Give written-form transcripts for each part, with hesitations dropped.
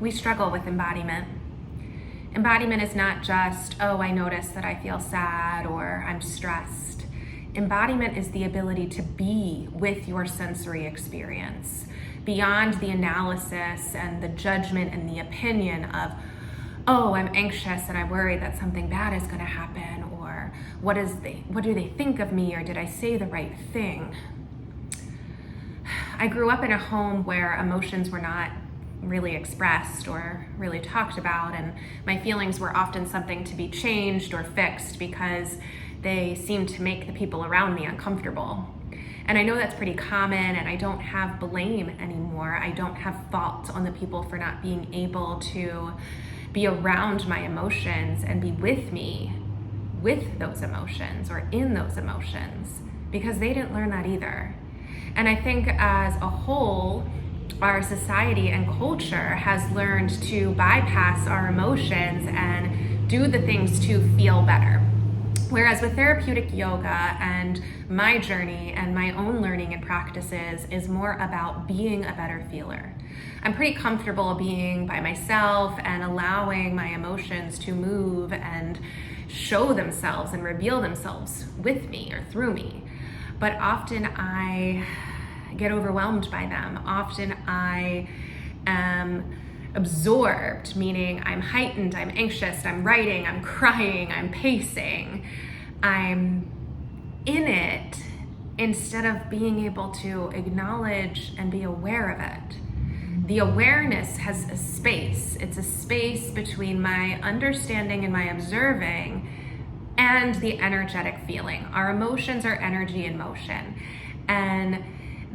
we struggle with embodiment. Embodiment is not just, oh, I notice that I feel sad or I'm stressed. Embodiment is the ability to be with your sensory experience, beyond the analysis and the judgment and the opinion of, oh, I'm anxious and I worry that something bad is going to happen, or what do they think of me, or did I say the right thing? I grew up in a home where emotions were not really expressed or really talked about, and my feelings were often something to be changed or fixed because they seemed to make the people around me uncomfortable. And I know that's pretty common, and I don't have blame anymore. I don't have fault on the people for not being able to be around my emotions and be with me with those emotions or in those emotions, because they didn't learn that either. And I think as a whole, our society and culture has learned to bypass our emotions and do the things to feel better. Whereas with therapeutic yoga and my journey and my own learning and practices is more about being a better feeler. I'm pretty comfortable being by myself and allowing my emotions to move and show themselves and reveal themselves with me or through me. But often I get overwhelmed by them. Often I am absorbed, meaning I'm heightened, I'm anxious, I'm writing, I'm crying, I'm pacing. I'm in it instead of being able to acknowledge and be aware of it. The awareness has a space. It's a space between my understanding and my observing and the energetic feeling. Our emotions are energy in motion, and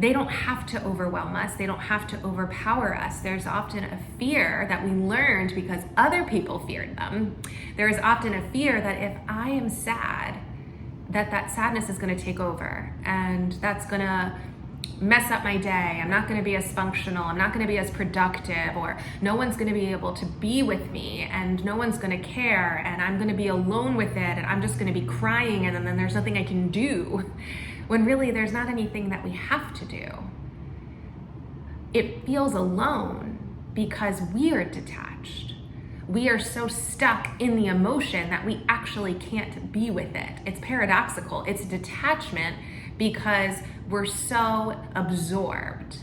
they don't have to overwhelm us. They don't have to overpower us. There's often a fear that we learned because other people feared them. There is often a fear that if I am sad, that sadness is going to take over, and that's going to mess up my day. I'm not going to be as functional. I'm not going to be as productive, or no one's going to be able to be with me, and no one's going to care, and I'm going to be alone with it, and I'm just going to be crying, and then there's nothing I can do. When really there's not anything that we have to do. It feels alone because we are detached. We are so stuck in the emotion that we actually can't be with it. It's paradoxical. It's detachment because we're so absorbed.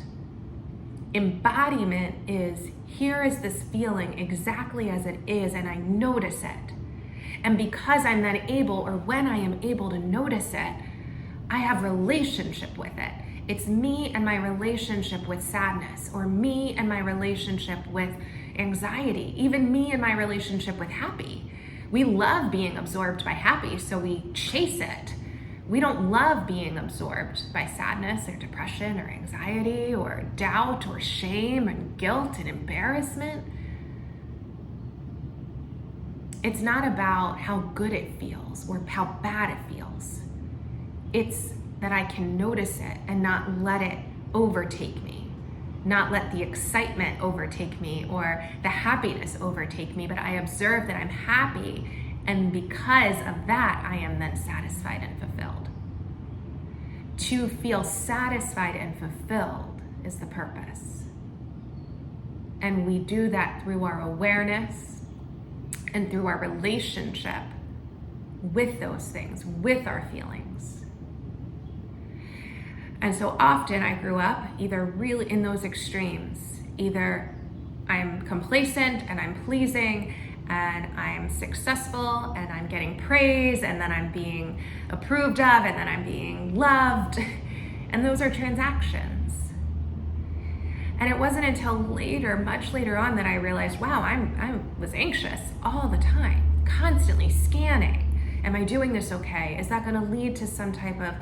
Embodiment is, here is this feeling exactly as it is, and I notice it. And because I'm then able, or when I am able to notice it, I have relationship with it. It's me and my relationship with sadness, or me and my relationship with anxiety, even me and my relationship with happy. We love being absorbed by happy, so we chase it. We don't love being absorbed by sadness or depression or anxiety or doubt or shame and guilt and embarrassment. It's not about how good it feels or how bad it feels. It's that I can notice it and not let it overtake me, not let the excitement overtake me or the happiness overtake me, but I observe that I'm happy, and because of that, I am then satisfied and fulfilled. To feel satisfied and fulfilled is the purpose. And we do that through our awareness and through our relationship with those things, with our feelings. And so often I grew up either really in those extremes. Either I'm complacent and I'm pleasing and I'm successful and I'm getting praise and then I'm being approved of and then I'm being loved. And those are transactions. And it wasn't until later, much later on, that I realized, wow, I was anxious all the time, constantly scanning. Am I doing this okay? Is that going to lead to some type of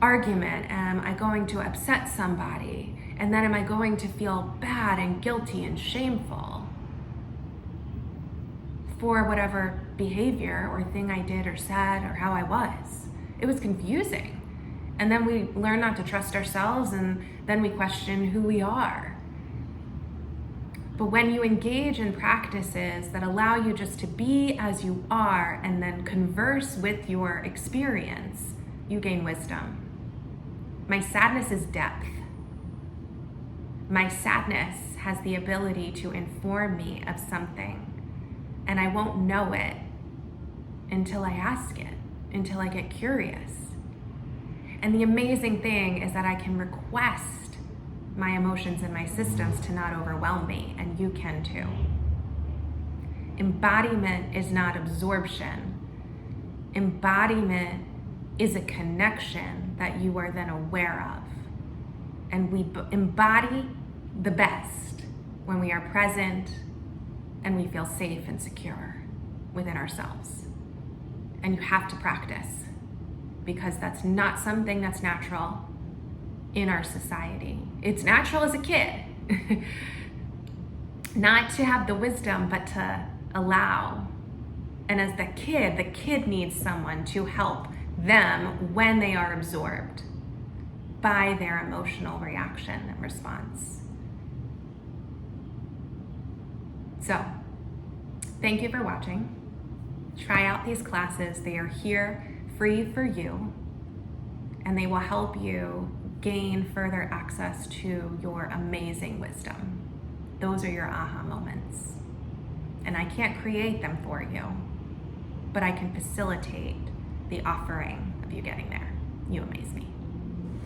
argument? Am I going to upset somebody? And then am I going to feel bad and guilty and shameful for whatever behavior or thing I did or said or how I was? It was confusing. And then we learn not to trust ourselves, and then we question who we are. But when you engage in practices that allow you just to be as you are and then converse with your experience, you gain wisdom. My sadness is depth. My sadness has the ability to inform me of something, and I won't know it until I ask it, until I get curious. And the amazing thing is that I can request my emotions and my systems to not overwhelm me, and you can too. Embodiment is not absorption. Embodiment is a connection that you are then aware of. And we embody the best when we are present and we feel safe and secure within ourselves. And you have to practice, because that's not something that's natural in our society. It's natural as a kid, not to have the wisdom, but to allow. And as the kid needs someone to help them when they are absorbed by their emotional reaction and response. So, thank you for watching. Try out these classes. They are here free for you, and they will help you gain further access to your amazing wisdom. Those are your aha moments. And I can't create them for you, but I can facilitate the offering of you getting there. You amaze me.